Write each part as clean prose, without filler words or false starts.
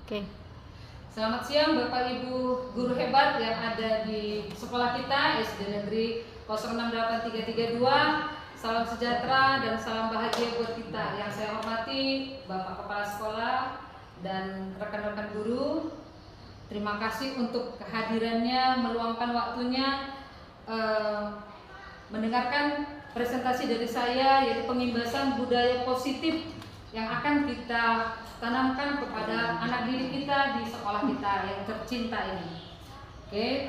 Oke. Selamat siang Bapak Ibu guru hebat yang ada di sekolah kita SD Negeri 06832. Salam sejahtera dan salam bahagia buat kita. Yang saya hormati Bapak Kepala Sekolah dan rekan-rekan guru. Terima kasih untuk kehadirannya, meluangkan waktunya mendengarkan presentasi dari saya, yaitu pengimbasan budaya positif yang akan kita tanamkan kepada anak didik kita di sekolah kita yang tercinta ini. Oke,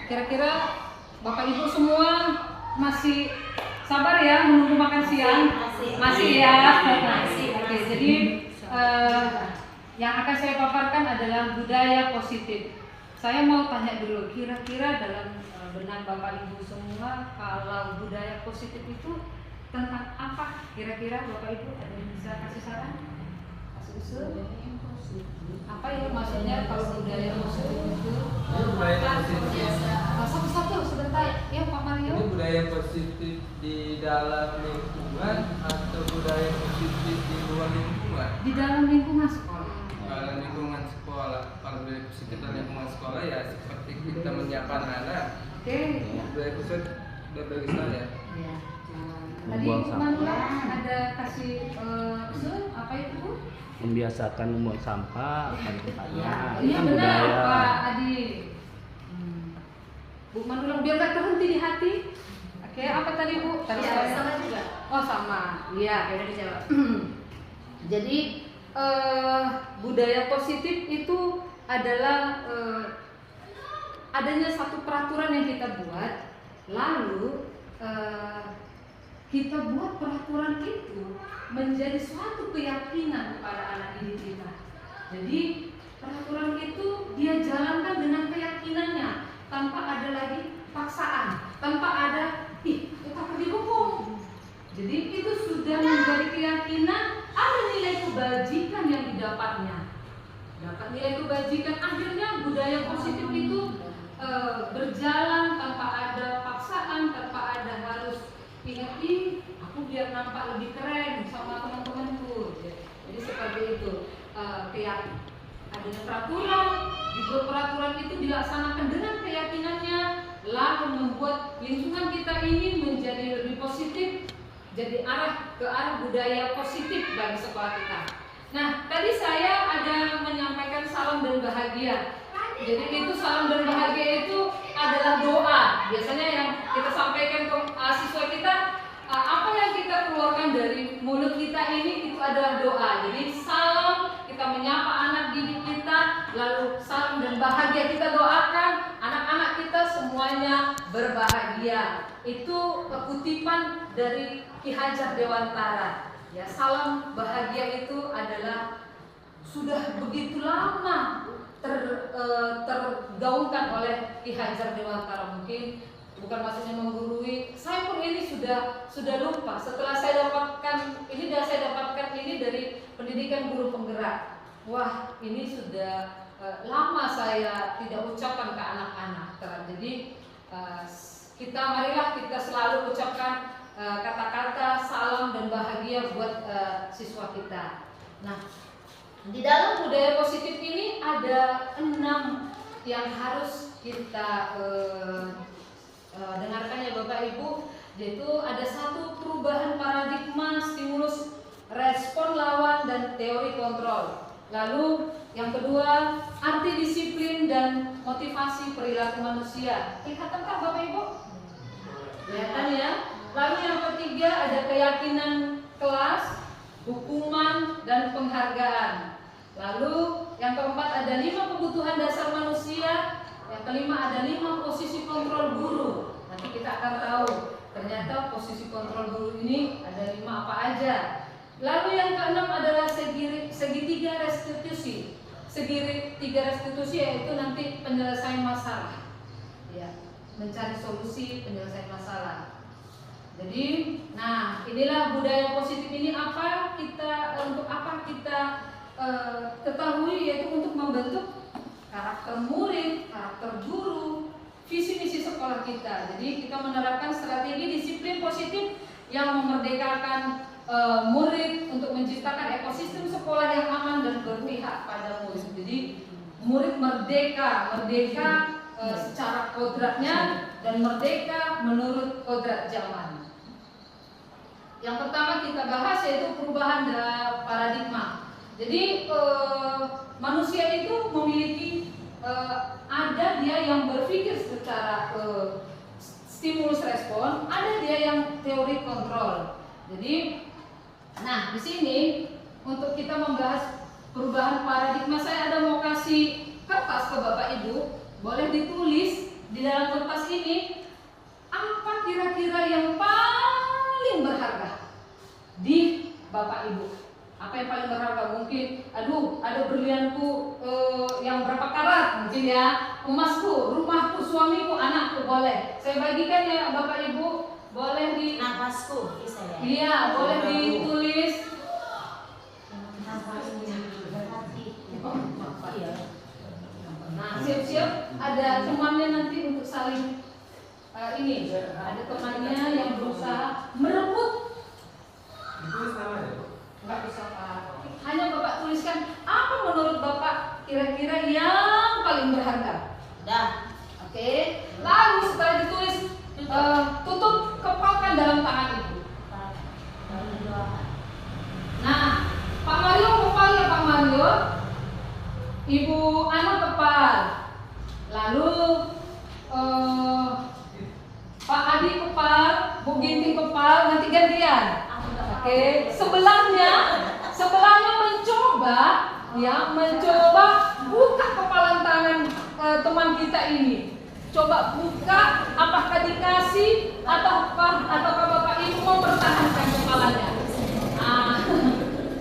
kira-kira Bapak Ibu semua masih sabar ya menunggu makan siang? Masih ya? Oke, jadi yang akan saya paparkan adalah budaya positif. Saya mau tanya dulu, kira-kira dalam benak Bapak Ibu semua, kalau budaya positif itu tentang apa? Kira-kira Bapak Ibu ada yang bisa kasih saran? Apa ya maksudnya kalau budaya positif itu? Satu-satu sebentar ya Pak Mario. Ini budaya positif di dalam lingkungan atau budaya positif di luar lingkungan? Di dalam lingkungan sekolah. Kalau lingkungan sekolah, kalau budaya positif dalam lingkungan sekolah ya seperti kita menyapa anak. Oke. Budaya positif bagi saya. Ya. Tadi Bu Manuela ada kasih usul apa itu Bu? Membiasakan membuang sampah pada tempatnya. Iya Kan benar budaya. Pak Adi. Bu Manulang biar gak terhenti di hati. Oke, apa tadi Bu? Tadi Ya, sama juga. Oh sama. Iya. Udah dijawab. Jadi budaya positif itu adalah adanya satu peraturan yang kita buat, lalu kita buat peraturan itu menjadi suatu keyakinan kepada anak didik kita. Jadi peraturan itu dia jalankan dengan keyakinannya, tanpa ada lagi paksaan, tanpa ada kita perlu dihukum. Jadi itu sudah menjadi keyakinan, ada nilai kebajikan yang didapatnya. Dapat nilai kebajikan, akhirnya budaya positif itu berjalan tanpa ada paksaan, tanpa ada harus ingat aku biar nampak lebih keren sama teman-temanku. Jadi seperti itu. Adanya peraturan, dibuat peraturan itu dilaksanakan dengan keyakinannya, lalu membuat lingkungan kita ini menjadi lebih positif, jadi ke arah budaya positif bagi sekolah kita. Nah, tadi saya ada menyampaikan salam dan bahagia. Jadi itu salam dan bahagia itu adalah doa. Biasanya yang kita sampaikan ke siswa kita, apa yang kita keluarkan dari mulut kita ini itu adalah doa. Jadi salam, kita menyapa anak didik kita, lalu salam dan bahagia kita doakan anak-anak kita semuanya berbahagia. Itu kutipan dari Ki Hajar Dewantara. Ya, salam bahagia itu adalah sudah begitu lama tergaungkan oleh Ki Hajar Dewantara. Mungkin bukan maksudnya menggurui, saya pun ini sudah lupa. Setelah saya dapatkan ini dari pendidikan guru penggerak. Wah, ini sudah lama saya tidak ucapkan ke anak-anak. Jadi marilah kita selalu ucapkan kata-kata salam dan bahagia buat siswa kita. Nah, di dalam budaya positif ini ada 6 yang harus kita dengarkan ya Bapak Ibu, yaitu ada 1 perubahan paradigma, stimulus, respon lawan dan teori kontrol. Lalu yang kedua, arti disiplin dan motivasi perilaku manusia. Kelihatankah Bapak Ibu? Kelihatan ya. Lalu yang ketiga ada keyakinan kelas, hukuman dan penghargaan. Lalu yang keempat ada 5 kebutuhan dasar manusia. Yang kelima ada 5 posisi kontrol guru. Nanti kita akan tahu ternyata posisi kontrol guru ini ada 5 apa aja. Lalu yang keenam adalah segitiga restitusi. Segitiga restitusi yaitu nanti penyelesaian masalah. Ya, mencari solusi penyelesaian masalah. Jadi, nah inilah budaya positif ini untuk apa kita ketahui, yaitu untuk membentuk karakter murid, karakter guru, visi misi sekolah kita. Jadi kita menerapkan strategi disiplin positif yang memerdekakan murid, untuk menciptakan ekosistem sekolah yang aman dan berpihak pada murid. Jadi murid merdeka secara kodratnya dan merdeka menurut kodrat zaman. Yang pertama kita bahas yaitu perubahan paradigma. Jadi manusia itu memiliki ada dia yang berpikir secara stimulus respon, ada dia yang teori kontrol. Jadi, nah di sini untuk kita membahas perubahan paradigma, saya ada mau kasih kertas ke Bapak Ibu, boleh ditulis di dalam kertas ini apa kira-kira yang paling berharga di Bapak Ibu. Apa yang paling berharga? Mungkin, aduh, ada berlianku yang berapa karat, mungkin ya, emasku, rumahku, suamiku, anakku, boleh. Saya bagikan ya Bapak Ibu, boleh di nafasku, bisa ya? Iya, boleh ditulis. Nah, siap-siap ada temannya nanti untuk saling ini, ada temannya yang berusaha merebut. Ditulis namanya. Nggak bisa Pak. Hanya Bapak tuliskan apa menurut Bapak kira-kira yang paling berharga. Dah. Oke. Lalu setelah ditulis tutup, kepalkan dalam tangan Ibu. Nah, Pak Mario kepal ya Pak Mario. Ibu Ana kepal. Lalu Pak Adi kepal, Bu Ginting kepal, nanti gantian. Oke, sebelahnya mencoba buka kepalan tangan teman kita ini. Coba buka, apakah dikasih ataukah Bapak Ibu mempertahankan kepalanya?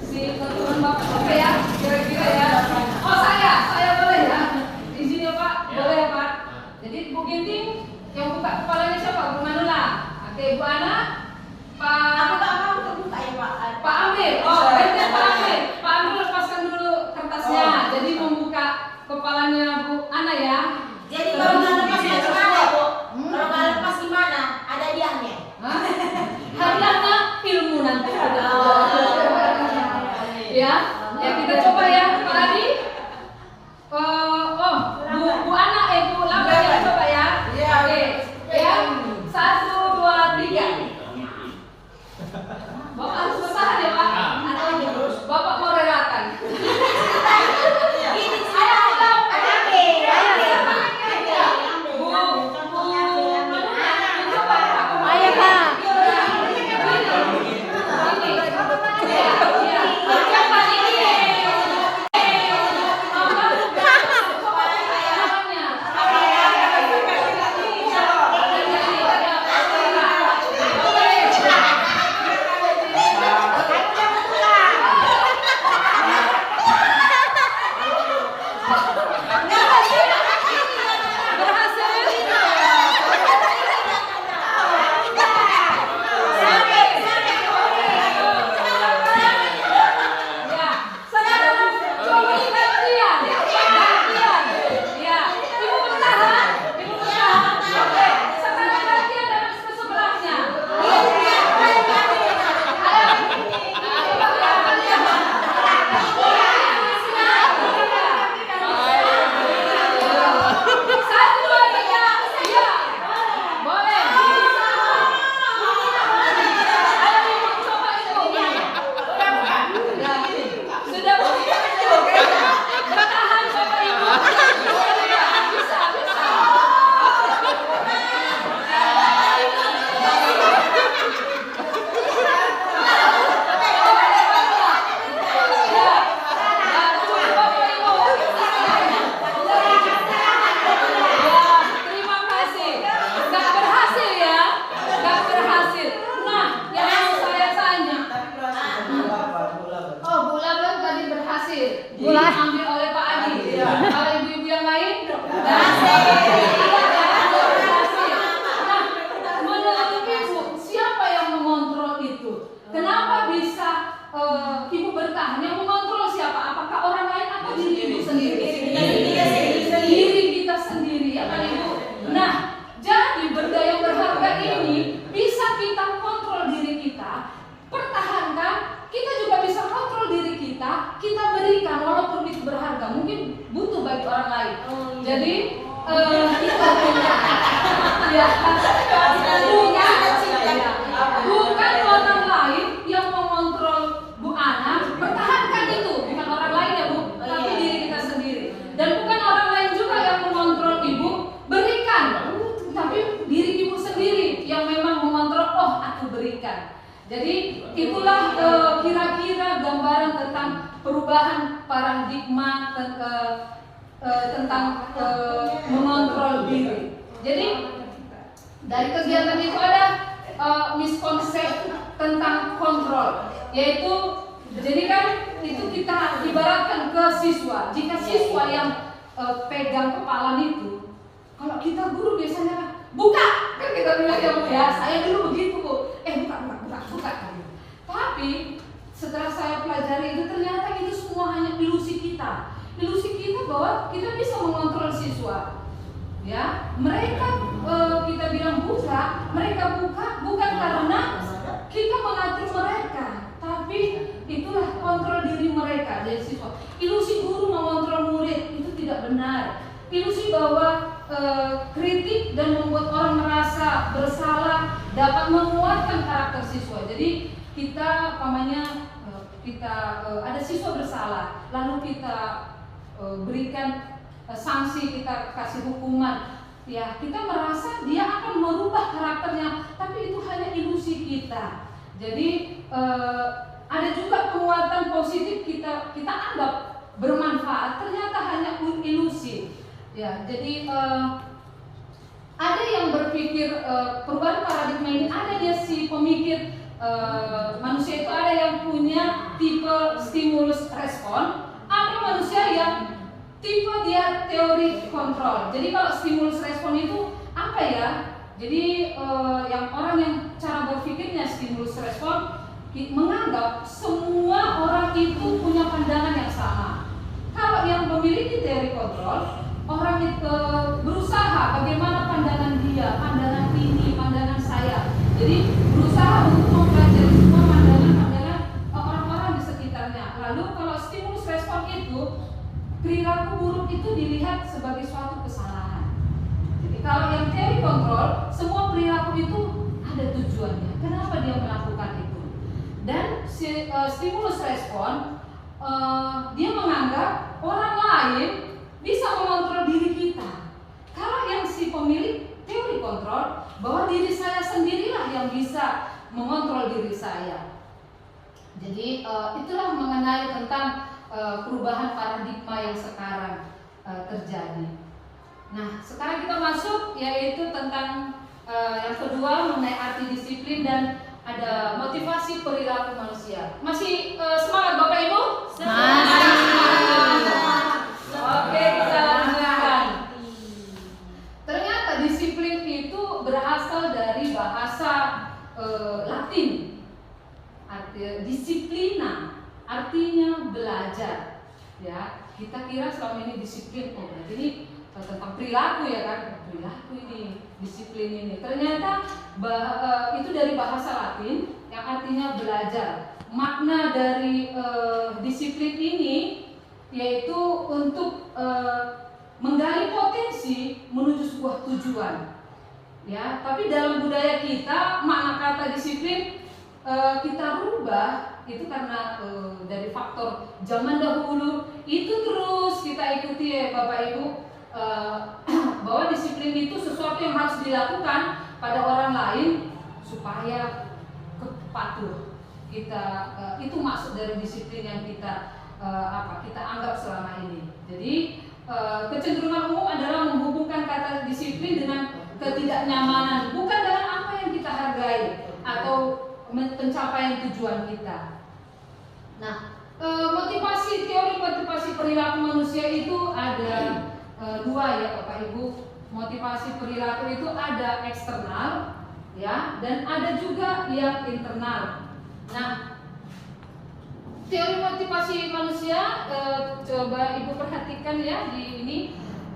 Si teman Bapak apa ya? Kira-kira ya. Oh saya boleh ya. Izin ya Pak, boleh ya Pak. Jadi Bu Ginting yang buka kepalanya siapa? Bu Manula. Oke, Bu Ana. Pak Amir, baiknya Pak Amir. Pak Amir lepaskan dulu kertasnya. Jadi membuka kepalanya Bu Ana ya. Jadi kalau nggak lepas gimana, Bu? Kalau nggak lepas gimana? Ada hadiahnya? Hadiahnya ilmu nanti. Ya, kita coba ya Pak Adi. Bu Ana, Bu Lama ya coba ya. Oke, ya 1, 2, 3. Bapak harus bertahan ya Pak. Bapak mau relakan. Ini saya Ayo Pak. Diambil oleh Pak Adi. Kalau ibu-ibu yang lain berhasil. Nah, menurut Ibu siapa yang mengontrol itu? Kenapa bisa Ibu bertahan? Yang mengontrol siapa? Apakah orang lain atau diri Ibu sendiri? Diri kita sendiri ya kan Ibu. Nah, jadi benda yang berharga ini bisa kita kontrol diri kita, pertahankan bagi orang lain. iya. Jadi ya, bukan orang lain yang mengontrol Bu Ana, pertahankan itu, bukan orang lain ya Bu, tapi diri kita sendiri. Dan bukan orang lain juga yang mengontrol Ibu, berikan, tapi diri Ibu sendiri yang memang mengontrol, oh aku berikan. Jadi itulah kira-kira gambaran tentang perubahan paradigma tentang mengontrol diri. Jadi dari kegiatan itu ada miskonsep tentang kontrol, yaitu jadi kan itu kita ibaratkan ke siswa. Jika siswa yang pegang kepala itu, kalau kita guru biasanya buka, kan kita bilang ya saya dulu begitu Bu, buka. Tapi setelah saya pelajari itu ternyata itu semua hanya ilusi kita bahwa kita bisa mengontrol siswa. Ya, mereka kita bilang buka, mereka buka bukan karena kita mengatur mereka, tapi itulah kontrol diri mereka dari siswa. Ilusi guru mengontrol murid itu tidak benar. Ilusi bahwa kritik dan membuat orang merasa bersalah dapat menguatkan karakter siswa. Jadi kita ada siswa bersalah, lalu kita berikan sanksi, kita kasih hukuman, ya kita merasa dia akan merubah karakternya, tapi itu hanya ilusi kita. Jadi ada juga penguatan positif kita anggap bermanfaat, ternyata hanya ilusi. Ya, jadi ada yang berpikir perubahan paradigma ini, ada dia si pemikir manusia itu ada yang punya tipe stimulus respon, ada manusia yang tipe dia teori kontrol. Jadi kalau stimulus respon itu apa ya? Jadi yang orang yang cara berpikirnya stimulus respon menganggap semua orang itu punya pandangan yang sama. Kalau yang memiliki teori kontrol, orang itu berusaha bagaimana pandangan dia, pandangan ini, pandangan saya. Jadi berusaha untuk mempelajari semua pandangan orang-orang di sekitarnya. Lalu kalau stimulus respon itu, perilaku buruk itu dilihat sebagai suatu kesalahan. Jadi kalau yang teori kontrol, semua perilaku itu ada tujuannya. Kenapa dia melakukan itu? Dan stimulus respon, dia menganggap orang lain bisa mengontrol diri kita. Kalau yang si pemilik teori kontrol, bahwa diri saya sendirilah yang bisa mengontrol diri saya. Jadi itulah mengenai tentang perubahan paradigma yang sekarang terjadi. Nah, sekarang kita masuk yaitu tentang yang kedua mengenai arti disiplin dan ada motivasi perilaku manusia. Masih semangat Bapak Ibu? Oke, kita lanjutkan. Ternyata disiplin itu berasal dari bahasa Latin. Disiplina artinya belajar. Ya, kita kira selama ini disiplin, oh berarti ini tentang perilaku ya kan? Perilaku ini, disiplin ini. Ternyata itu dari bahasa Latin yang artinya belajar. Makna dari disiplin ini yaitu untuk menggali potensi menuju sebuah tujuan. Ya, tapi dalam budaya kita makna kata disiplin kita rubah itu karena dari faktor zaman dahulu itu terus kita ikuti ya Bapak Ibu, bahwa disiplin itu sesuatu yang harus dilakukan pada orang lain supaya patuh. Kita itu maksud dari disiplin yang kita kita anggap selama ini. Jadi kecenderungan umum adalah menghubungkan kata disiplin dengan ketidaknyamanan, bukan dengan apa yang kita hargai atau pencapaian tujuan kita. Nah, teori motivasi perilaku manusia itu ada dua ya Bapak Ibu. Motivasi perilaku itu ada eksternal ya, dan ada juga yang internal. Nah, teori motivasi manusia, coba Ibu perhatikan ya di ini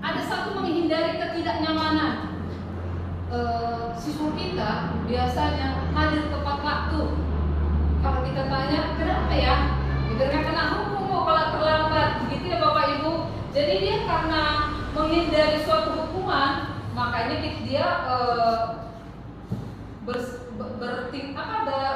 ada satu menghindari ketidaknyamanan. Siswa kita biasanya hadir tepat waktu. Kalau kita tanya kenapa ya, karena hukum kalau terlambat, begitu ya Bapak Ibu. Jadi dia karena hukuman, makanya dia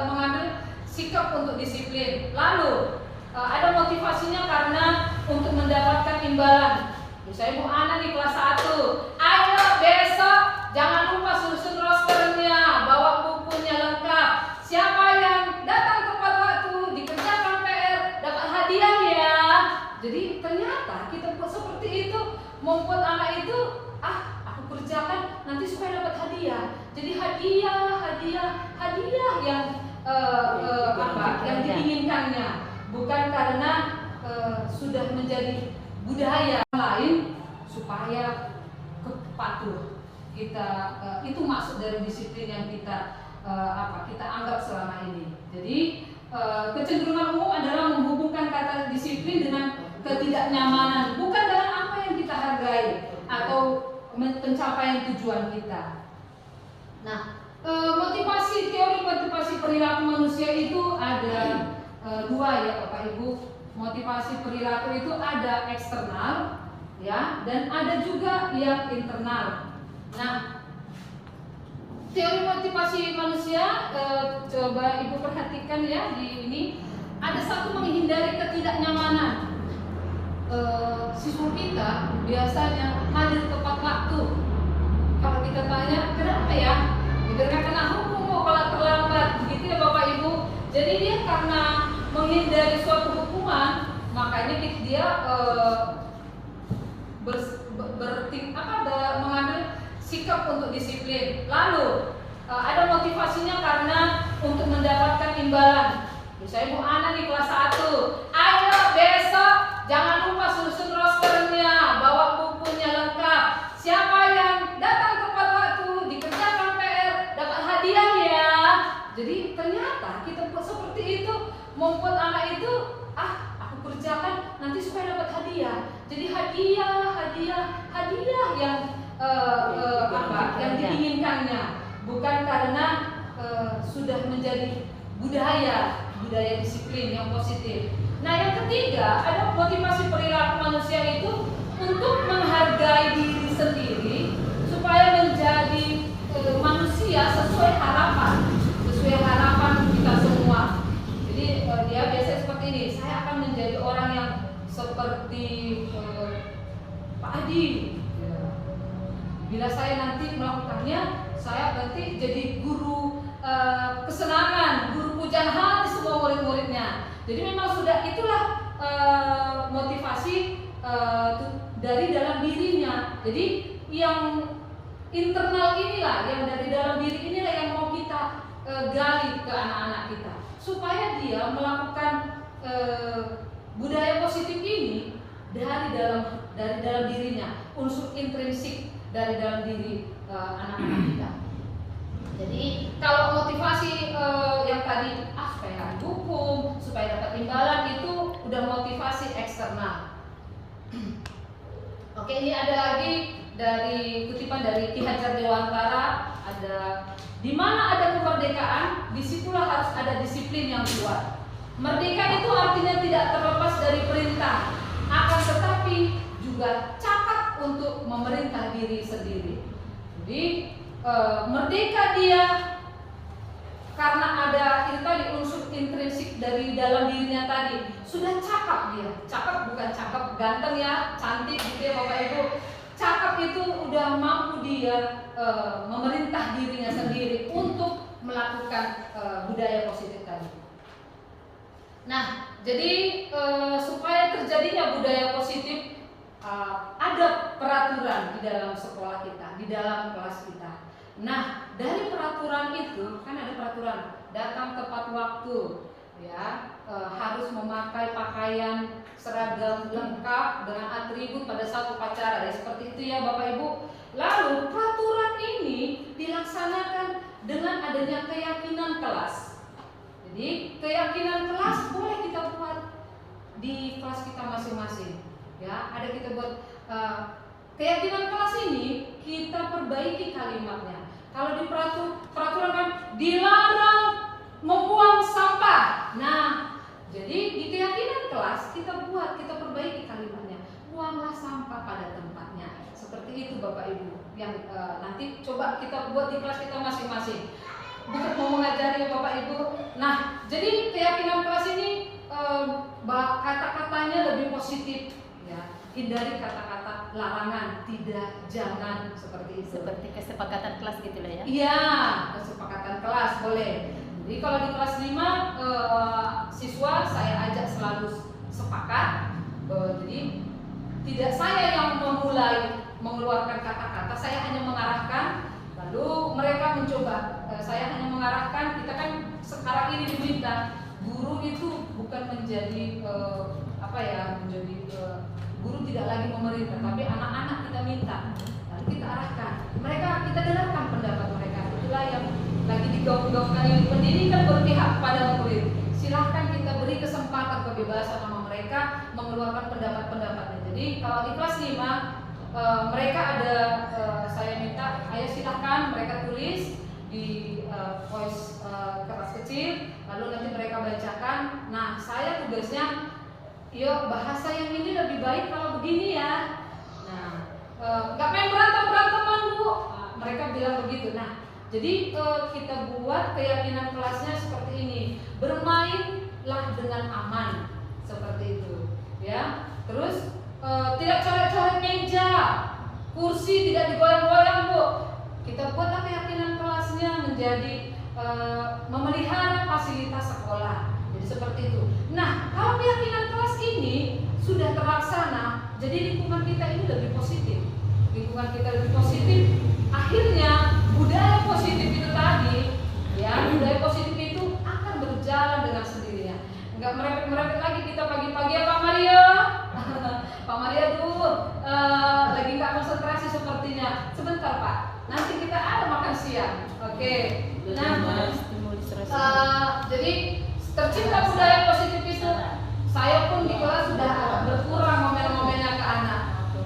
mengambil sikap untuk disiplin. Lalu ada motivasinya karena untuk mendapatkan imbalan. Misalnya Bu Ana di kelas 1, ayo besok jangan lupa susun rosternya, bawa bukunya lengkap. Siapa yang datang tepat waktu, dikerjakan PR, dapat hadiah ya. Jadi ternyata kita seperti itu membuat anak itu, aku kerjakan nanti supaya dapat hadiah. Jadi hadiah yang yang diinginkannya, bukan karena sudah menjadi budaya lain supaya patuh. Itu maksud dari disiplin yang kita anggap selama ini. Jadi kecenderungan umum adalah menghubungkan kata disiplin dengan ketidaknyamanan, bukan dengan apa yang kita hargai atau pencapaian tujuan kita. Nah, teori motivasi perilaku manusia itu ada dua ya Bapak Ibu. Motivasi perilaku itu ada eksternal ya, dan ada juga yang internal. Nah, teori motivasi manusia, coba Ibu perhatikan ya di ini, ada satu menghindari ketidaknyamanan. Siswa kita biasanya hadir tepat waktu. Kalau kita tanya kenapa ya, karena kena hukum kalau terlambat, begitu ya Bapak Ibu. Jadi dia karena menghindari suatu hukuman, makanya dia mengambil sikap untuk disiplin. Lalu ada motivasinya karena untuk mendapatkan imbalan. Misalnya Bu Ana di kelas 1, ayo besok jangan lupa susun rosternya, bawa bukunya lengkap. Siapa yang datang tepat waktu, dikerjakan PR, dapat hadiah ya. Jadi ternyata kita seperti itu membuat anak itu, aku kerjakan nanti supaya dapat hadiah. Jadi hadiah yang yang diinginkannya, bukan karena sudah menjadi budaya disiplin yang positif. Nah, yang ketiga ada motivasi perilaku manusia itu untuk menghargai diri sendiri supaya menjadi manusia sesuai harapan kita semua. Jadi dia biasanya seperti ini, saya akan menjadi orang yang seperti Pak Adi. Bila saya nanti melakukannya, saya nanti jadi guru kesenangan, guru pujaan hati semua murid-muridnya. Jadi memang sudah itulah motivasi dari dalam dirinya. Jadi yang internal inilah, yang dari dalam diri inilah yang mau kita gali ke anak-anak kita, supaya dia melakukan budaya positif ini dari dalam dirinya, unsur intrinsik dari dalam diri anak-anak kita. Jadi kalau motivasi yang tadi supaya dihukum, supaya dapat imbalan, itu udah motivasi eksternal. Oke, ini ada lagi dari kutipan dari Ki Hajar Dewantara, ada di mana ada kemerdekaan, disitulah harus ada disiplin yang kuat. Merdeka itu artinya tidak terlepas dari perintah, akan tetapi juga cakap untuk memerintah diri sendiri. Jadi merdeka dia karena ada itu tadi unsur intrinsik dari dalam dirinya tadi, sudah cakap dia. Cakap bukan cakap ganteng ya, cantik gitu ya Bapak Ibu. Cakap itu udah mampu dia memerintah dirinya sendiri untuk melakukan budaya positif tadi. Nah, jadi supaya terjadinya budaya positif, ada peraturan di dalam sekolah kita, di dalam kelas kita. Nah, dari peraturan itu kan ada peraturan datang tepat waktu, ya, harus memakai pakaian seragam lengkap dengan atribut pada saat upacara, ya, seperti itu ya Bapak Ibu. Lalu peraturan ini dilaksanakan dengan adanya keyakinan kelas. Jadi keyakinan kelas boleh kita buat di kelas kita masing-masing, ya. Ada kita buat keyakinan kelas ini, kita perbaiki kalimatnya. Kalau di peraturan kan dilarang membuang sampah. Nah, jadi di keyakinan kelas kita buat, kita perbaiki kalimatnya. Buanglah sampah pada tempatnya. seperti itu Bapak Ibu. Yang nanti coba kita buat di kelas kita masing-masing. Bukan mau mengajari Bapak Ibu. Nah, jadi keyakinan kelas ini kata-katanya lebih positif, ya. Hindari kata-kata larangan, tidak, jangan, seperti itu. Seperti kesepakatan kelas gitu lah ya. Iya, kesepakatan kelas boleh. Jadi kalau di kelas 5 siswa saya ajak selalu sepakat. Jadi tidak saya yang memulai mengeluarkan kata-kata, saya hanya mengarahkan. Lalu mereka mencoba. Saya hanya mengarahkan. Kita kan sekarang ini diminta guru itu bukan menjadi guru tidak lagi memerintah, tapi anak-anak kita minta. Lalu kita arahkan. Kita dengarkan pendapat mereka. Itulah yang lagi digaung-gaungkan ini. Pendidikan berpihak pada murid. Silahkan kita beri kesempatan kebebasan sama mereka mengeluarkan pendapat-pendapatnya. Jadi kalau di kelas 5 mereka ada saya minta, ayo silahkan mereka tulis di voice kertas kecil, lalu nanti mereka bacakan. Nah, saya tugasnya, yuk bahasa yang ini lebih baik kalau begini ya. Nah, nggak main berantem-beranteman Bu. Mereka bilang begitu. Nah, jadi kita buat keyakinan kelasnya seperti ini. Bermainlah dengan aman, seperti itu, ya. Terus tidak coret-coret meja, kursi tidak digoyang-goyang Bu. Kita buatlah keyakinan kelasnya menjadi memelihara fasilitas sekolah. Jadi seperti itu. Nah, kalau keyakinan kelas ini sudah terlaksana, jadi lingkungan kita ini lebih positif. Lingkungan kita lebih positif. Akhirnya budaya positif itu tadi, ya, budaya positif itu akan berjalan dengan sendirinya. Enggak merepet-merepet lagi kita pagi-pagi ya Pak Maria. Pak Maria dulu lagi nggak konsentrasi sepertinya. Sebentar Pak, nanti kita ada makan siang. Oke. Nah, jadi tercipta budaya positif itu. Saya pun di kelas sudah agak berkurang momen-momennya ke anak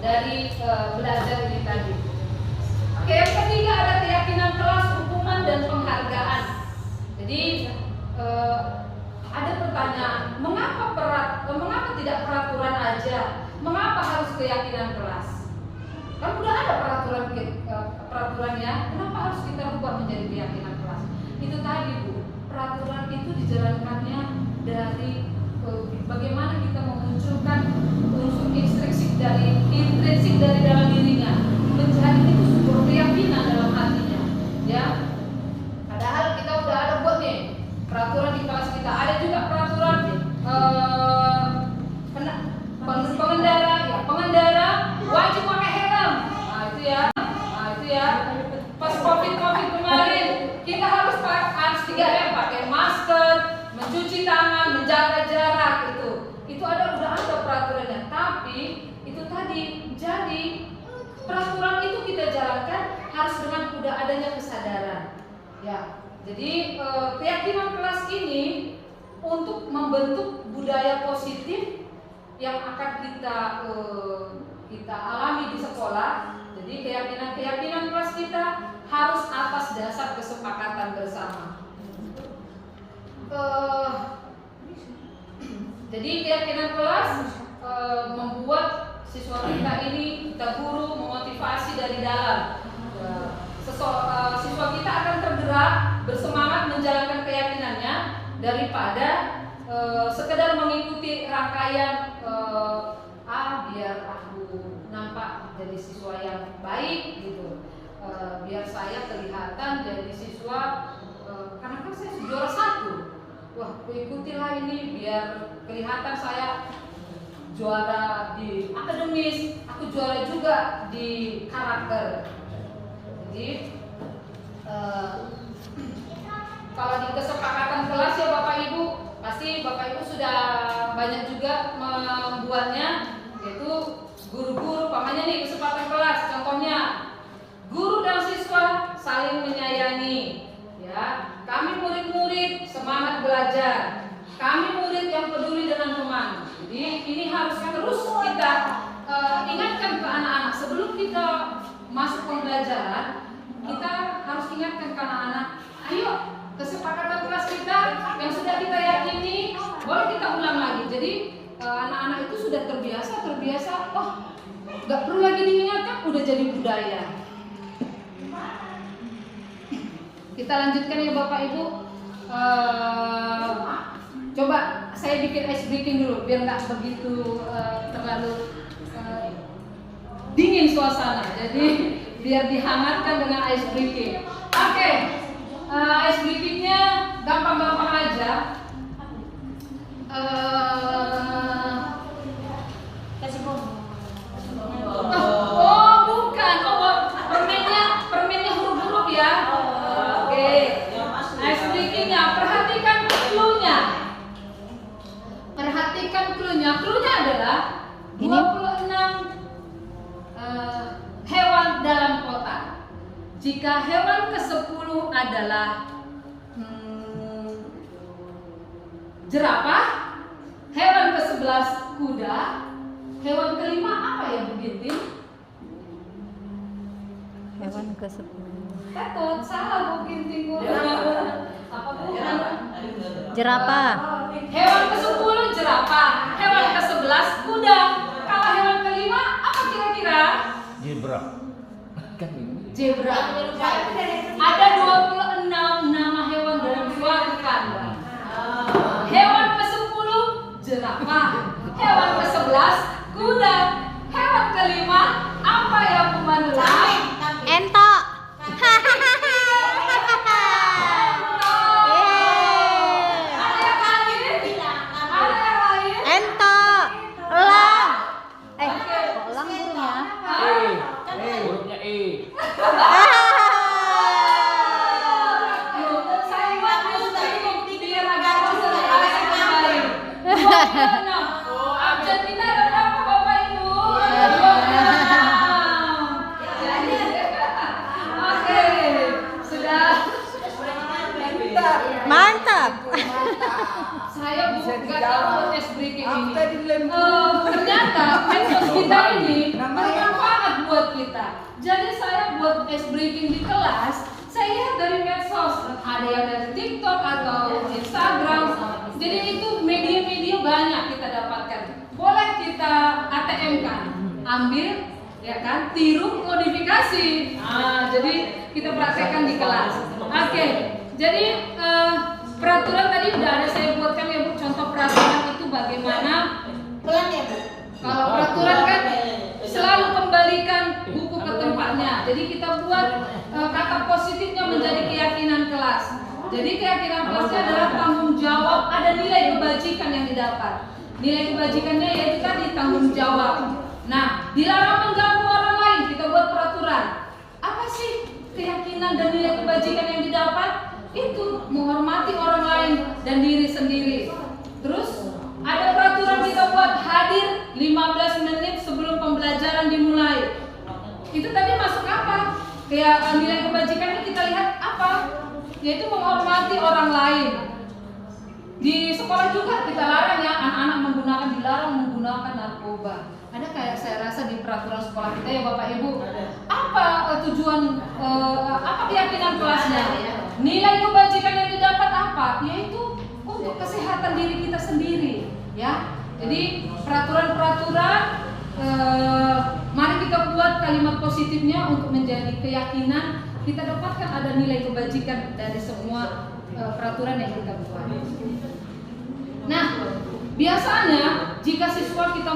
dari belajar ini tadi. Oke, yang ketiga ada keyakinan kelas, hukuman dan penghargaan. Jadi ada pertanyaan, mengapa tidak peraturan aja? Mengapa harus keyakinan kelas? Kan udah ada peraturannya, kenapa harus kita rubah menjadi keyakinan kelas? Itu tadi Bu, peraturan itu dijalankannya dari bagaimana kita memunculkan unsur intrinsik dari dalam dirinya, menjadi itu sebuah keyakinan dalam hatinya, ya. Padahal kita udah ada buat nih peraturan di kelas kita, ada juga peraturan pengendara wajib pakai helm. Nah itu ya. Pas COVID kemarin kita harus 3M, pakai masker, mencuci tangan, menjaga jarak itu udah ada peraturannya. Tapi itu tadi, jadi peraturan itu kita jalankan harus dengan udah adanya kesadaran, ya. Jadi keyakinan kelas ini untuk membentuk budaya positif yang akan kita alami di sekolah. Jadi keyakinan kelas kita harus atas dasar kesepakatan bersama. Jadi keyakinan kelas membuat siswa kita ini, kita guru memotivasi dari dalam. Siswa kita akan tergerak, bersemangat menjalankan keyakinannya daripada sekedar mengikuti rangkaian biar aku nampak jadi siswa yang baik gitu, biar saya kelihatan jadi siswa karena kan saya juara 1, wah aku ikutilah ini biar kelihatan saya juara di akademis, aku juara juga di karakter. Jadi kalau di kesepakatan kelas ya Bapak Ibu, pasti Bapak Ibu sudah banyak juga membuatnya, yaitu guru-guru, pamannya nih kesepakatan kelas. Contohnya, guru dan siswa saling menyayangi, ya. Kami murid-murid semangat belajar. Kami murid yang peduli dengan teman. Jadi ini harus terus kita ingatkan ke anak-anak sebelum kita masuk pembelajaran. Kita harus ingatkan ke anak-anak, ayo kesepakatan kelas kita yang sudah kita yakini, boleh kita ulang lagi. Jadi anak-anak itu sudah terbiasa, oh nggak perlu lagi diingatkan, udah jadi budaya. Kita lanjutkan ya Bapak Ibu. Coba saya bikin ice breaking dulu biar nggak begitu terlalu dingin suasana. Jadi biar dihangatkan dengan ice breaking. Oke, ice breakingnya gampang-gampang aja. Kasih bom. Oh bukan, permennya huruf-huruf ya. Oke, ice breakingnya perhatikan clue-nya. Perhatikan clue-nya. Clue-nya adalah 26 hewan dalam kotak. Jika hewan ke-10 adalah jerapah, hewan ke-11 kuda, hewan ke-5 apa ya Bu Ginting? Hewan ke-10. Takut salah Bu Ginting. Apa Bu? Jerapah. Hewan ke-10 jerapah, hewan ke-11 kuda. Kalau hewan ke-5 apa kira-kira? Zebra. Kan ini. Zebra. Ada 26 nama hewan dalam suatu kandang. Hewan ke-10 jerapah, hewan ke-11 kuda, hewan ke-5 apa ya Bu Manula? Entok. Ada yang lain? Ada yang lain? Entok. Elang. Kok elang burungnya? Hurufnya E. Saya buat biar agak konsentrasi kembali. 26. Argentina ada berapa Bapak Ibu? 26. Oke, sudah. Mantap. Saya nggak tahu buat ice breaking ini. Ternyata medsos kita ini bermanfaat buat kita. Jadi saya buat ice breaking di kelas. Saya lihat dari medsos, ada yang dari TikTok atau Instagram. Jadi itu media-media banyak kita dapatkan. Boleh kita ATM kan, ambil ya kan, tiru modifikasi. Jadi kita praktekkan di kelas. Oke, jadi peraturan tadi udah ada saya buatkan ya Bu. Contoh peraturan itu bagaimana? Pelan ya Bu. Kalau peraturan kan selalu kembalikan buku ke tempatnya. Jadi kita buat kata positifnya menjadi keyakinan kelas. Jadi keyakinan kelasnya adalah tanggung jawab, ada nilai kebajikan yang didapat. Nilai kebajikannya yaitu tadi tanggung jawab. Nah, dilarang mengganggu orang lain, kita buat peraturan. Apa sih keyakinan dan nilai kebajikan yang didapat? Itu menghormati orang lain dan diri sendiri. Terus ada peraturan kita buat hadir 15 menit sebelum pembelajaran dimulai. Itu tadi masuk apa? Kayak nilai kebajikannya kita lihat apa? Yaitu menghormati orang lain. Di sekolah juga kita larang ya, anak-anak dilarang menggunakan narkoba. Ada kayak saya rasa di peraturan sekolah kita ya Bapak Ibu. Apa tujuan, apa keyakinan kelasnya? Nilai kebajikan yang didapat apa? Yaitu untuk kesehatan diri kita sendiri, ya. Jadi peraturan-peraturan, mari kita buat kalimat positifnya untuk menjadi keyakinan. Kita dapatkan ada nilai kebajikan dari semua peraturan yang kita buat. Nah, biasanya jika siswa kita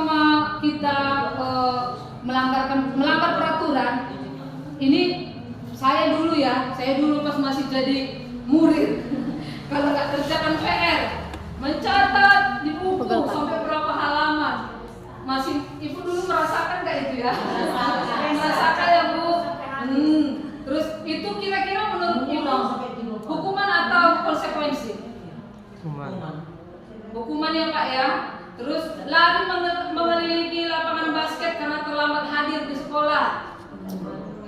melanggar peraturan, ini saya dulu pas masih jadi murid, kalau nggak kerjakan PR, mencatat di buku sampai berapa halaman. Masih Ibu dulu merasakan nggak itu ya? Merasakan ya Bu. Terus itu kira-kira menurut Ibu hukuman atau konsekuensi? Hukuman ya Pak ya. Terus lari mengelilingi lapangan basket karena terlambat hadir di sekolah.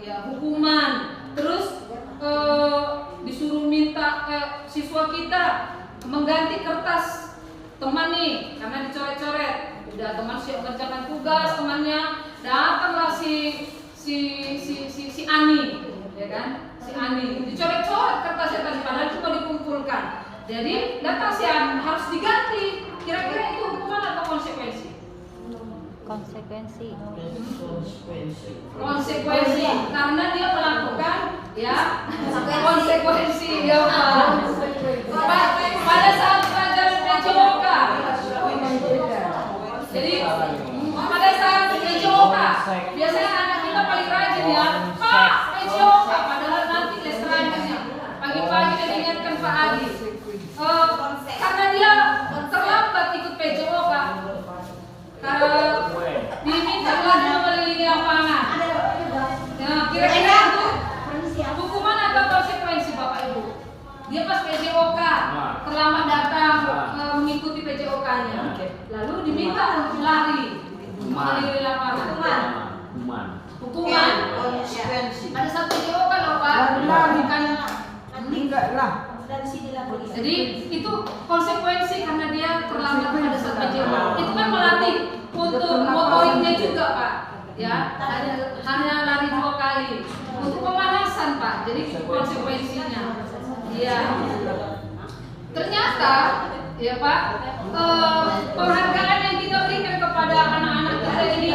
Ya, hukuman. Terus disuruh minta siswa kita mengganti kertas teman nih karena dicoret-coret. Udah teman siap mengerjakan tugas, temannya datanglah si Ani, ya kan? Si Ani dicoret-coret kertasnya tadi padahal cuma dikumpulkan. Jadi datang si Ani harus diganti. Kira-kira itu hukuman atau konsekuensi? Konsekuensi. konsekuensi karena dia melakukan ya konsekuensi ya Pak. Pada saat pelajaran PJOK, jadi pada saat PJOK biasanya anak kita paling rajin ya Pak PJOK, padahal nanti les terakhirnya pagi-pagi dia ingatkan Pak Adi karena dia terlambat ikut PJOK diminta lagi mengelilingi lapangan. Nah, kira-kira itu hukuman atau konsekuensi Bapak Ibu? Dia pas PJOK terlambat datang mengikuti PJOK-nya, lalu diminta untuk lari mengelilingi lapangan. Hukuman. Pada saat PJOK loh Pak, bukan Enggak lah. Dari sini lah. jadi itu konsekuensi karena dia terlambat pada saat PJOK. Itu kan melatih untuk motoriknya juga Pak. Ya, hanya lari 2 kali untuk pemanasan Pak. Jadi konsekuensinya. Iya. Ternyata ya Pak, penghargaan yang kita berikan kepada anak-anak kita ini,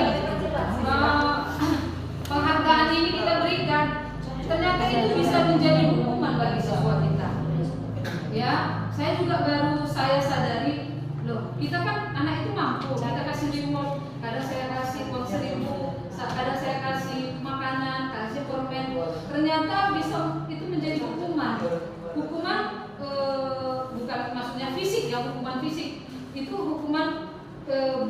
penghargaan ini kita berikan, ternyata itu bisa menjadi hukuman bagi siswa kita. Ya, saya juga baru saya sadari, loh, kita kan anak itu mampu, kita kasih remote, kadang saya kasih uang 1.000, kadang saya kasih makanan, kasih permen, ternyata bisa itu menjadi hukuman. Hukuman bukan maksudnya fisik ya, hukuman fisik itu hukuman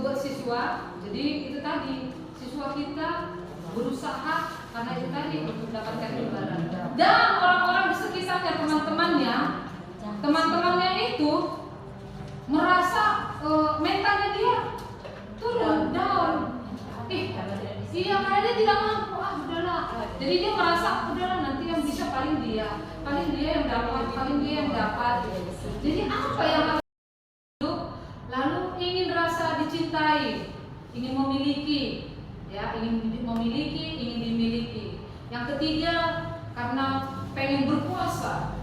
buat siswa. Jadi itu tadi siswa kita berusaha karena itu tadi untuk mendapatkan imbalan. Dan orang-orang di sekitarnya, teman-temannya itu merasa mentalnya dia turun, down. Iya karena dia tidak mampu, udahlah. Jadi dia merasa udahlah nanti yang bisa paling dia yang dapat. Jadi apa yang harus lalu ingin rasa dicintai, ingin memiliki, ya ingin dimiliki. Yang ketiga karena pengen berkuasa,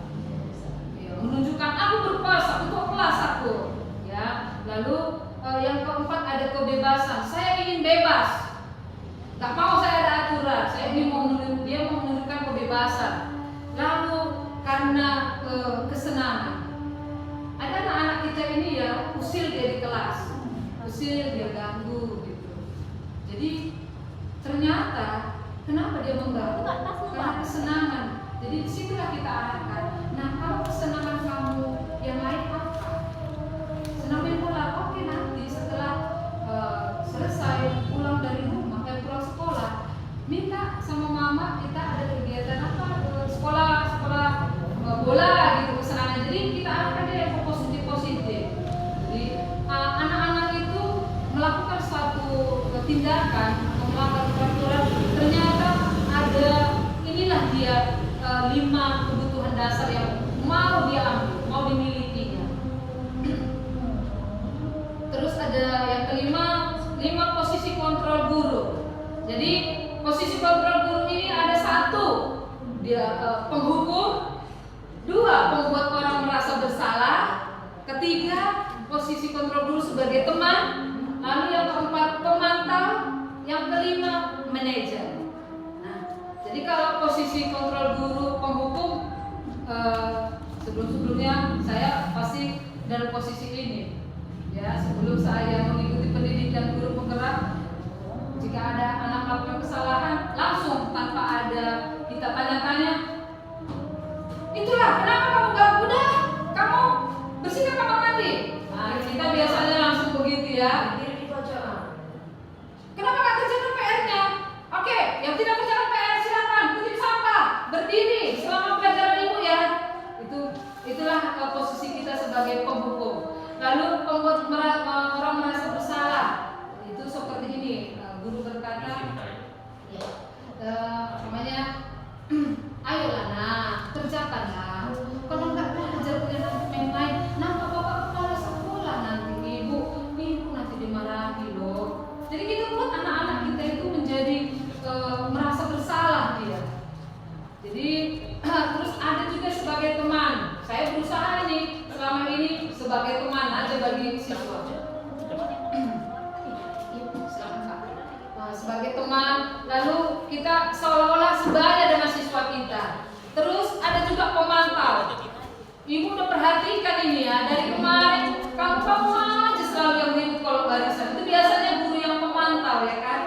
ya, menunjukkan aku berkuasa untuk kelas aku, ya. Lalu yang keempat ada kebebasan, saya ingin bebas, nggak mau saya ada aturan, saya ingin dia mau menunjukkan kebebasan. Lalu karena kesenangan. Ada anak-anak kita ini ya usil dia di kelas, usil dia ganggu gitu. Jadi ternyata kenapa dia mengganggu? Karena kesenangan. Jadi disitulah kita arahkan. Nah kalau kesenangan kamu yang lain apa? Senang main bola, oke nanti setelah selesai pulang dari rumah, pulang sekolah, minta sama mama kita ada kegiatan apa? Sekolah bola gitu kesenangan. Jadi kita arahkan dia yang positif. Jadi anak-anak itu melakukan suatu tindakan atau melakukan peraturan, ternyata ada inilah dia 5 kebutuhan dasar yang mau dia ambil, mau dimilikinya. Terus ada yang kelima, 5 posisi kontrol guru. Jadi posisi kontrol guru ini ada 1 dia penghukum, 2 pembuat orang merasa bersalah, 3 posisi kontrol guru sebagai teman, lalu yang keempat pemantau, yang kelima manajer. Nah, jadi kalau posisi kontrol guru penghukum sebelum-sebelumnya saya pasti dalam posisi ini. Ya, sebelum saya mengikuti pendidikan guru penggerak, jika ada anak melakukan kesalahan, langsung tanpa ada kita tanya-tanya, itulah kenapa kamu gak udah, kamu bersihkan kamar mandi. Nah, kita biasanya langsung begitu ya. Kenapa gak kerjakan PR-nya? Oke, yang tidak kerjakan PR silakan kutip sampah, berdiri selama pelajaran ibu ya. Itulah posisi kita sebagai penghukum. Lalu pembuat orang merasa bersalah, itu seperti ini. Guru berkata, namanya, ayolah nak, kerjakanlah. Lalu kita seolah-olah sebaya dengan siswa kita. Terus ada juga pemantau. Ibu udah perhatikan ini ya, dari kemarin kamu aja selalu yang ribut kalau barisan. Itu biasanya guru yang pemantau ya kan.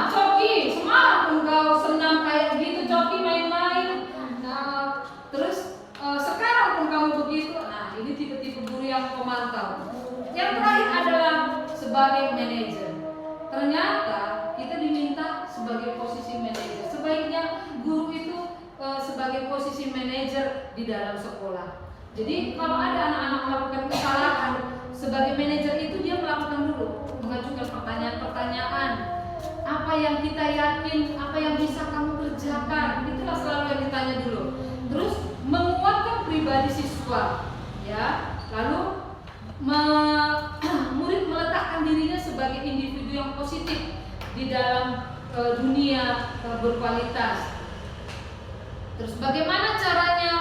Coki, semangat engkau senam kayak gitu, Coki main-main. Nah, terus sekarang pun kamu begitu. Nah, ini tipe-tipe guru yang pemantau. Yang terakhir adalah sebagai manajer. Ternyata kita diminta sebagai posisi manajer. Sebaiknya guru itu sebagai posisi manajer di dalam sekolah. Jadi kalau ada anak-anak melakukan kesalahan, sebagai manajer itu dia melakukan dulu, mengajukan pertanyaan-pertanyaan. Apa yang kita yakin, apa yang bisa kamu kerjakan, itulah selalu yang ditanya dulu. Terus menguatkan pribadi siswa, ya. Lalu murid meletakkan dirinya sebagai individu yang positif di dalam dunia berkualitas. Terus bagaimana caranya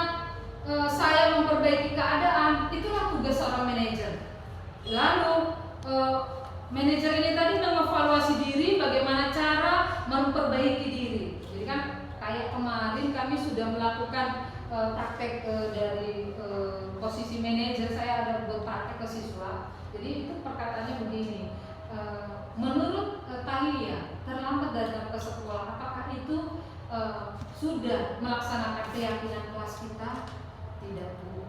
saya memperbaiki keadaan? Itulah tugas seorang manajer. Lalu manajer ini tadi mengevaluasi diri, bagaimana cara memperbaiki diri. Jadi kan kayak kemarin kami sudah melakukan praktek dari posisi manajer, saya ada buat praktek ke siswa. Jadi itu perkataannya begini, menurut Talia terlambat datang ke sekolah, apakah itu sudah melaksanakan keyakinan kelas kita? Tidak, Bu.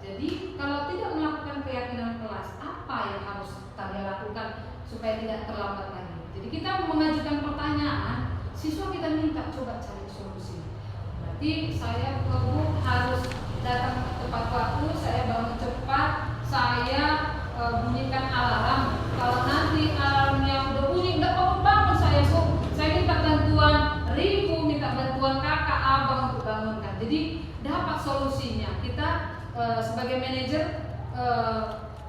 Jadi kalau tidak melakukan keyakinan kelas, apa yang harus Talia lakukan supaya tidak terlambat lagi? Jadi kita mengajukan pertanyaan, siswa kita minta coba cari solusi. Berarti saya Bu harus datang tepat waktu, saya bangun cepat, saya bunyikan alarm. Kalau nanti alarmnya udah bunyi nggak bangun saya Bu, saya minta bantuan Ribu, minta bantuan kakak, abang untuk bangunkan. Jadi dapat solusinya. Kita sebagai manajer,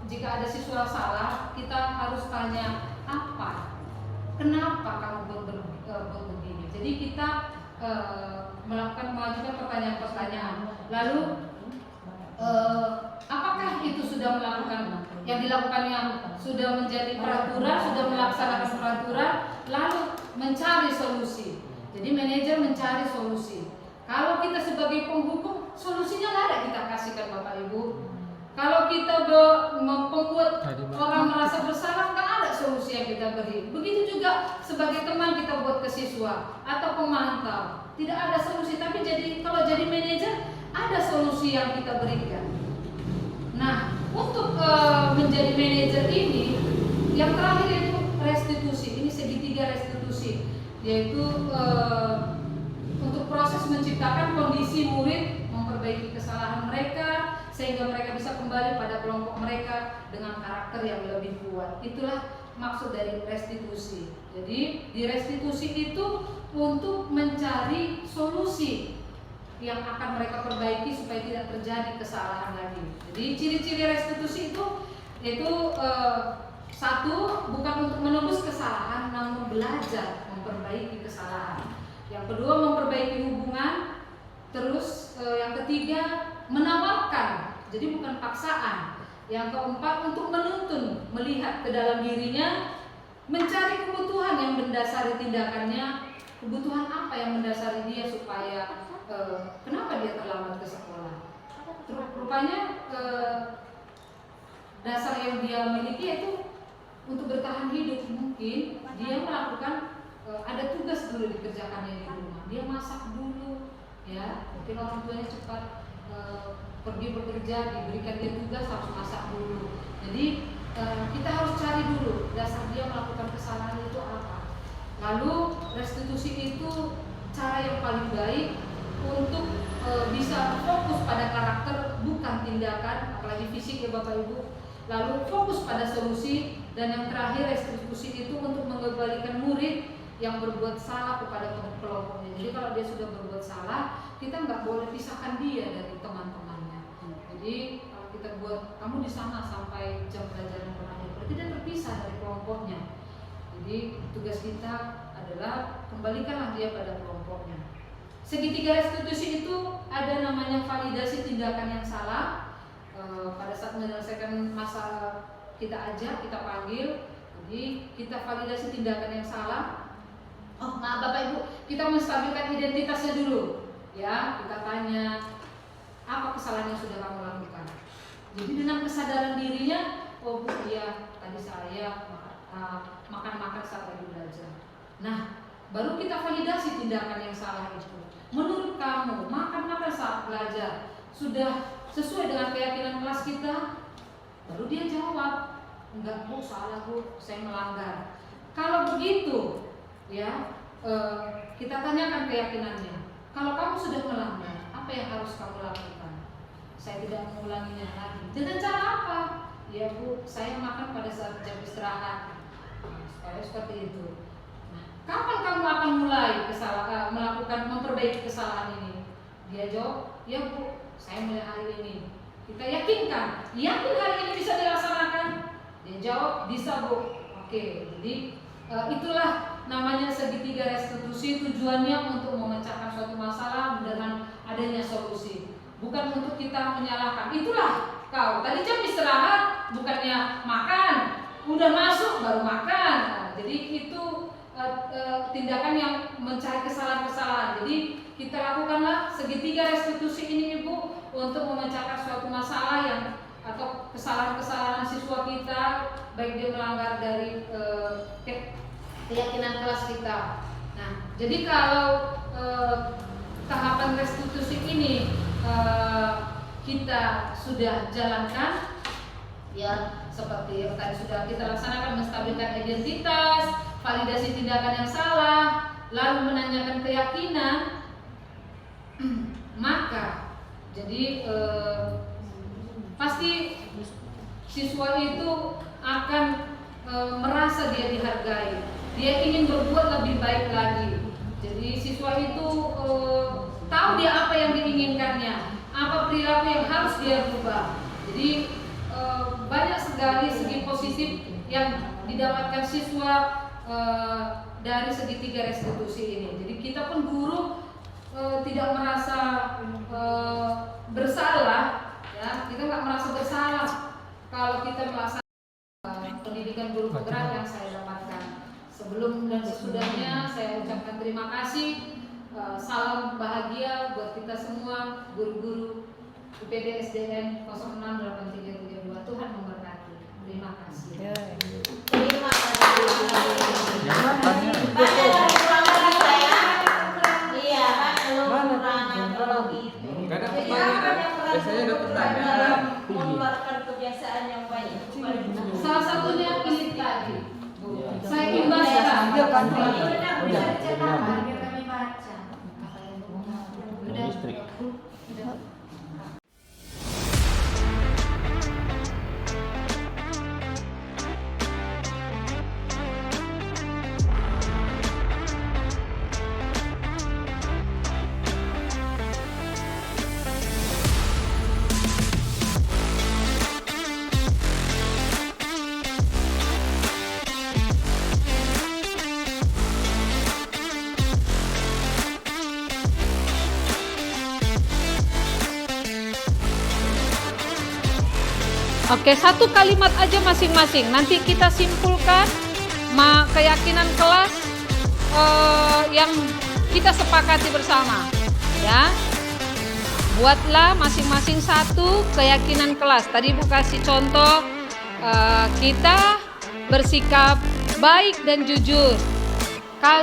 jika ada siswa salah, kita harus tanya apa, kenapa kamu buat begini. Jadi kita mengajukan pertanyaan-pertanyaan. Lalu apakah itu sudah melakukan yang dilakukannya sudah menjadi peraturan, sudah melaksanakan peraturan, lalu mencari solusi. Jadi manajer mencari solusi. Kalau kita sebagai penghukum, solusinya nggak ada kita kasihkan Bapak Ibu. Kalau kita membuat orang merasa bersalah, nggak ada solusi yang kita beri. Begitu juga sebagai teman kita buat ke siswa atau pemantau, tidak ada solusi. Tapi kalau jadi manajer, ada solusi yang kita berikan. Nah, untuk menjadi manajer ini, yang terakhir itu restitusi. Ini segitiga restitusi, yaitu untuk proses menciptakan kondisi murid, memperbaiki kesalahan mereka sehingga mereka bisa kembali pada kelompok mereka dengan karakter yang lebih kuat. Itulah maksud dari restitusi. Jadi di restitusi itu untuk mencari solusi yang akan mereka perbaiki supaya tidak terjadi kesalahan lagi. Jadi ciri-ciri restitusi itu satu, bukan untuk menebus kesalahan, namun belajar memperbaiki kesalahan. Yang kedua, memperbaiki hubungan. Terus yang ketiga, menawarkan, jadi bukan paksaan. Yang keempat, untuk menuntun, melihat ke dalam dirinya, mencari kebutuhan yang mendasari tindakannya. Kebutuhan apa yang mendasari dia supaya kenapa dia terlambat ke sekolah. Rupanya dasar yang dia miliki itu untuk bertahan hidup. Mungkin dia melakukan ada tugas dulu dikerjakannya di rumah. Dia masak dulu, ya. Mungkin orang tuanya cepat pergi bekerja, diberikan dia tugas harus masak dulu. Jadi kita harus cari dulu dasar dia melakukan kesalahan itu apa. Lalu restitusi itu cara yang paling baik untuk bisa fokus pada karakter, bukan tindakan, apalagi fisik ya Bapak Ibu. Lalu fokus pada solusi, dan yang terakhir restitusi itu untuk mengembalikan murid yang berbuat salah kepada kelompoknya. Jadi kalau dia sudah berbuat salah, kita nggak boleh pisahkan dia dari teman-temannya. Jadi kalau kita buat kamu di sana sampai jam pelajaran berakhir, berarti dia terpisah dari kelompoknya. Jadi tugas kita adalah kembalikanlah dia pada kelompoknya. Segitiga restitusi itu ada namanya validasi tindakan yang salah. Pada saat menyelesaikan masalah kita ajak, kita panggil, jadi kita validasi tindakan yang salah. kita menstabilkan identitasnya dulu. Ya, kita tanya apa kesalahan yang sudah kamu lakukan. Jadi dengan kesadaran dirinya, oh Bu, iya tadi saya makan saat lagi belajar. Nah, baru kita validasi tindakan yang salah itu. Menurut kamu, makan saat belajar sudah sesuai dengan keyakinan kelas kita? Baru dia jawab, enggak Bu, salah Bu, saya melanggar. Kalau begitu, ya kita tanyakan keyakinannya. Kalau kamu sudah melanggar, apa yang harus kamu lakukan? Saya tidak mengulanginya lagi. Dengan cara apa? Ya Bu, saya makan pada saat jam istirahat. Supaya seperti itu. Nah, kapan kamu akan mulai memperbaiki kesalahan ini? Dia jawab, ya Bu, saya mulai hari ini. Kita yakinkan, yakin hari ini bisa dilaksanakan? Dia jawab, bisa Bu. Oke, jadi itulah namanya segitiga restitusi, tujuannya untuk memecahkan suatu masalah dengan adanya solusi, bukan untuk kita menyalahkan. Itulah kau tadi jam istirahat, bukannya makan, udah masuk baru makan. Nah, jadi itu tindakan yang mencari kesalahan-kesalahan. Jadi kita lakukanlah segitiga restitusi ini Ibu untuk memecahkan suatu masalah yang atau kesalahan-kesalahan siswa kita, baik dia melanggar dari keyakinan kelas kita. Nah, jadi kalau tahapan restitusi ini kita sudah jalankan, ya seperti tadi sudah kita laksanakan, menstabilkan identitas, validasi tindakan yang salah, lalu menanyakan keyakinan, maka jadi pasti siswa itu akan merasa dia dihargai, dia ingin berbuat lebih baik lagi. Jadi siswa itu tahu dia apa yang diinginkannya, apa perilaku yang harus dia rubah. Jadi banyak sekali segi positif yang didapatkan siswa dari segitiga restitusi ini. Jadi kita pun guru tidak merasa bersalah, ya, kita nggak merasa bersalah kalau kita melaksanakan pendidikan guru penggerak yang saya dapatkan. Sebelum dan sesudahnya saya ucapkan terima kasih, salam bahagia buat kita semua guru-guru UPD SDN 068332. Tuhan memberkati. Terima kasih. Terima kasih. Banyak Kekurangan saya. Iya, kekurangan kalau gitu. Gak ada Jadi pertanyaan. apa yang Biasanya ada pertanyaan. dalam mengeluarkan kebiasaan yang baik? Salah satunya ini tadi. Saya imbaskan. Udah. Kami baca. Listrik. Oke, satu kalimat aja masing-masing. Nanti kita simpulkan keyakinan kelas yang kita sepakati bersama. Ya, buatlah masing-masing satu keyakinan kelas. Tadi Bu kasih contoh, kita bersikap baik dan jujur.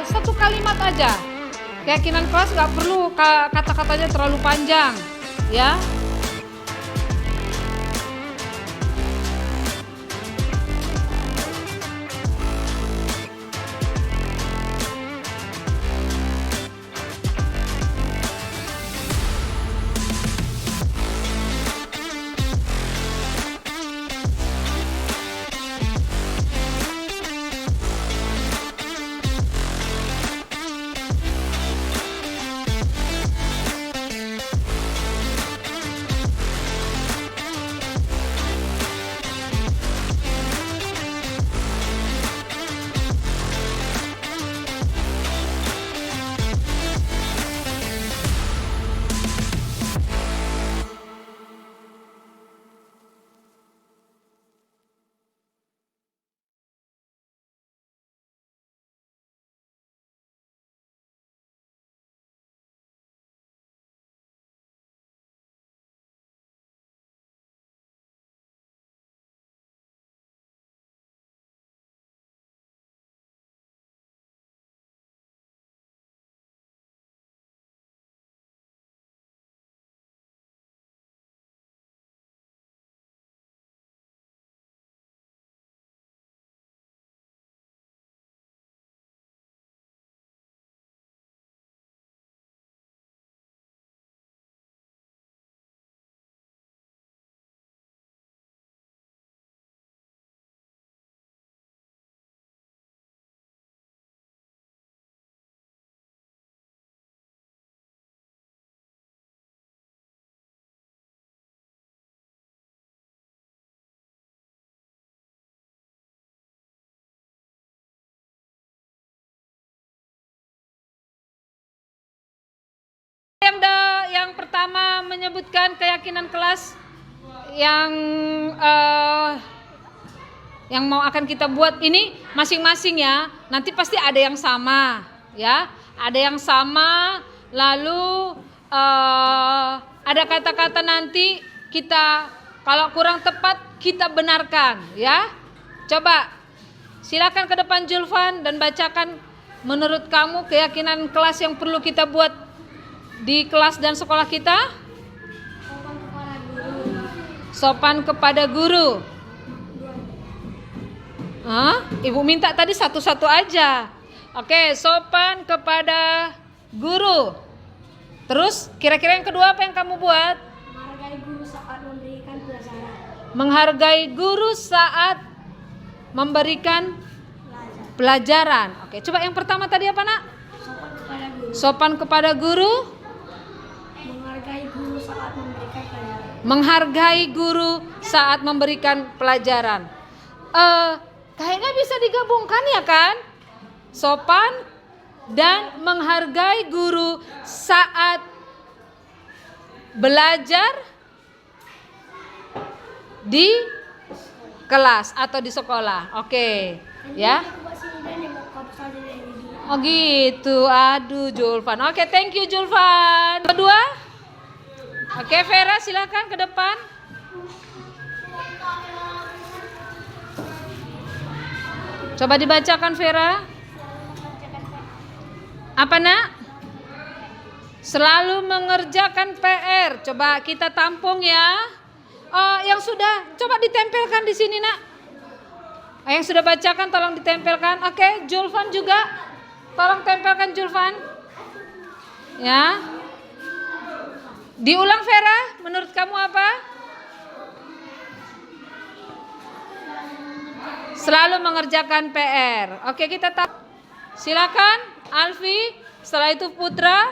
Satu kalimat aja. Keyakinan kelas nggak perlu kata-katanya terlalu panjang. Ya. Yang pertama menyebutkan keyakinan kelas yang mau akan kita buat ini masing-masing ya. Nanti pasti ada yang sama ya. Ada yang sama, lalu ada kata-kata nanti kita kalau kurang tepat kita benarkan ya. Coba silakan ke depan Julfan dan bacakan menurut kamu keyakinan kelas yang perlu kita buat di kelas dan sekolah kita. Sopan kepada guru. Hah? Ibu minta tadi satu-satu aja. Oke, sopan kepada guru. Terus kira-kira yang kedua apa yang kamu buat? Menghargai guru saat memberikan pelajaran. Menghargai guru saat memberikan pelajaran. Oke, coba yang pertama tadi apa, Nak? Sopan kepada guru. Sopan kepada guru. Menghargai guru saat memberikan pelajaran. Menghargai guru saat memberikan pelajaran. Kayaknya bisa digabungkan ya kan? Sopan dan menghargai guru saat belajar di kelas atau di sekolah. Oke, ya. Oh gitu. Aduh, Julfan. Oke, thank you Julfan. Kedua? Oke, Vera silakan ke depan. Coba dibacakan Vera. Apa, Nak? Selalu mengerjakan PR. Coba kita tampung ya. Yang sudah coba ditempelkan di sini, Nak. Yang sudah bacakan tolong ditempelkan. Oke, Julfan juga. Tolong tempelkan Julfan. Ya. Diulang Vera, menurut kamu apa? Selalu mengerjakan PR. Oke, kita silakan Alfi, setelah itu Putra.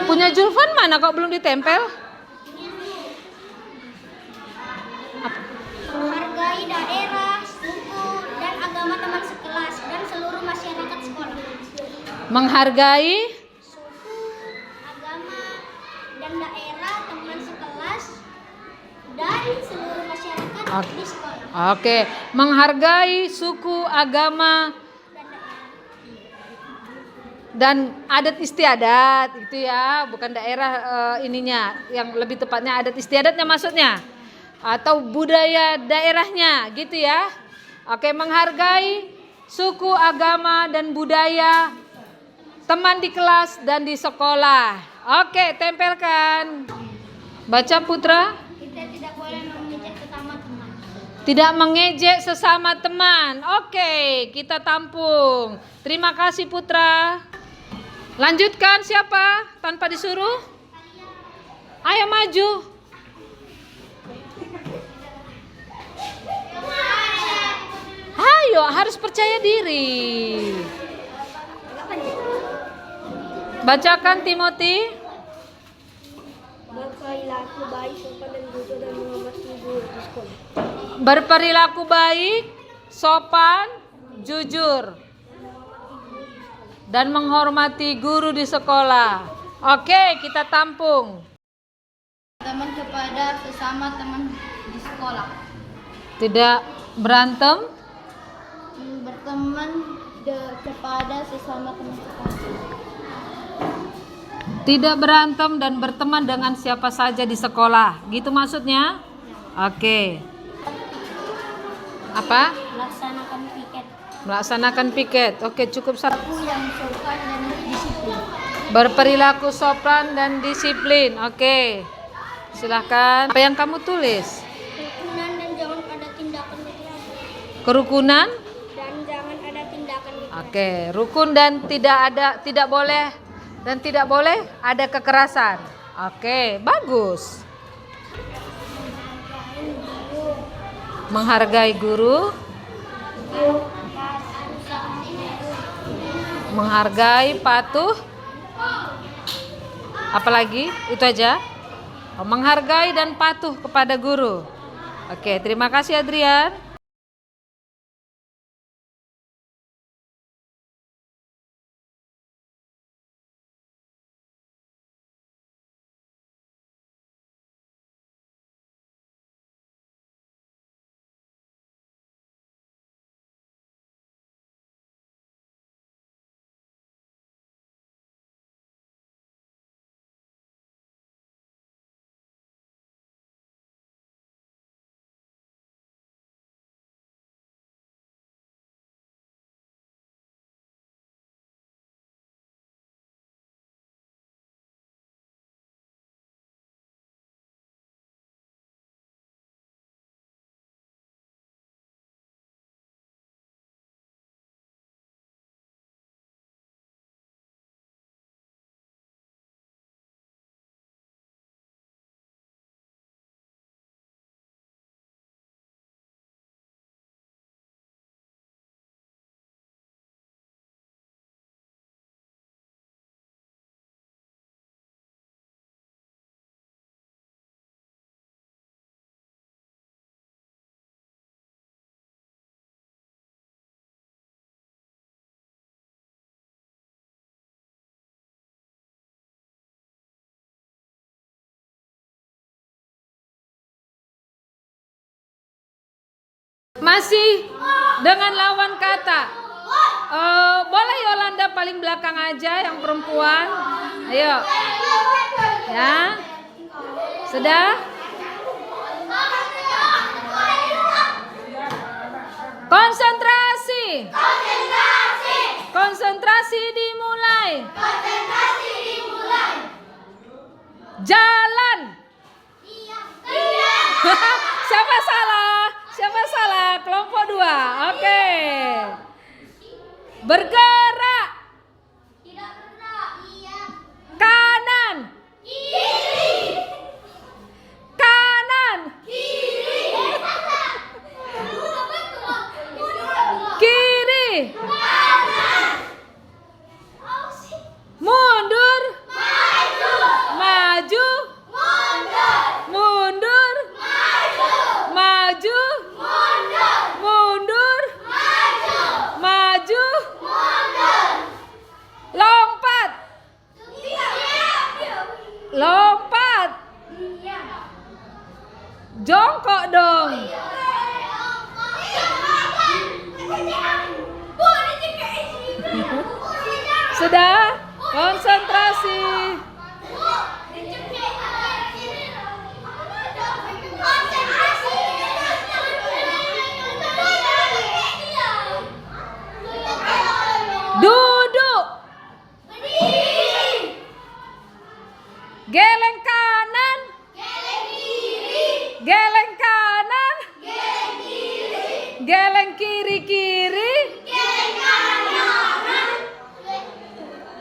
Punya Julfan mana kok belum ditempel? Menghargai daerah, suku, dan agama teman sekelas dan seluruh masyarakat sekolah. Menghargai Suku, agama, dan daerah teman sekelas dan seluruh masyarakat di sekolah. Oke, menghargai suku, agama, dan adat istiadat itu ya, bukan daerah ininya, yang lebih tepatnya adat istiadatnya maksudnya, atau budaya daerahnya gitu ya. Oke, menghargai suku, agama, dan budaya teman di kelas dan di sekolah. Oke, tempelkan. Baca Putra. Kita tidak boleh mengejek sesama teman. Tidak mengejek sesama teman. Oke, kita tampung. Terima kasih Putra. Lanjutkan siapa? Tanpa disuruh. Ayo maju. Ayo, harus percaya diri. Bacakan Timothy. Berperilaku baik, sopan dan jujur dan menghormati guru di sekolah. Berperilaku baik, sopan, jujur, dan menghormati guru di sekolah. Oke, kita tampung. Teman kepada sesama teman di sekolah. Tidak berantem. Berteman kepada sesama teman sekolah. Tidak berantem dan berteman dengan siapa saja di sekolah. Gitu maksudnya? Oke. Apa? Melaksanakan piket. Melaksanakan piket. Oke, cukup satu. Perilaku yang sopan dan disiplin. Berperilaku sopan dan disiplin. Oke. Silahkan. Apa yang kamu tulis? Kerukunan dan jangan ada tindakan kekerasan. Kerukunan. Dan jangan ada tindakan kekerasan. Oke, rukun dan tidak boleh ada kekerasan. Oke, bagus. Menghargai guru. Menghargai, patuh. Apalagi? Itu aja. Menghargai dan patuh kepada guru. Oke, terima kasih Adrian. Masih dengan lawan kata. Boleh Yolanda paling belakang aja yang perempuan. Ayo. Ya. Sudah? Konsentrasi. Konsentrasi dimulai. Jalan. Siapa salah? Siapa salah? Kelompok 2. Oke. Bergerak. Kanan. Kanan. Kiri. Mundur. Maju. Mundur. Maju. Mundur. Maju. Lompat. Lompat. Jongkok dong. Sudah? Konsentrasi. Duduk. Geleng kanan. Geleng kanan. Geleng kiri-kiri.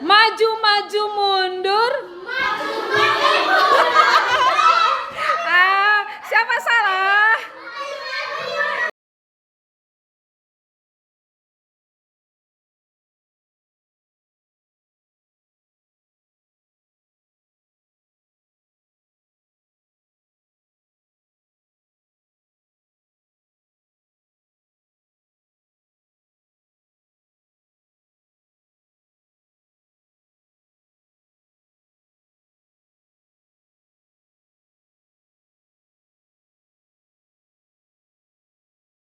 Maju-maju mundur.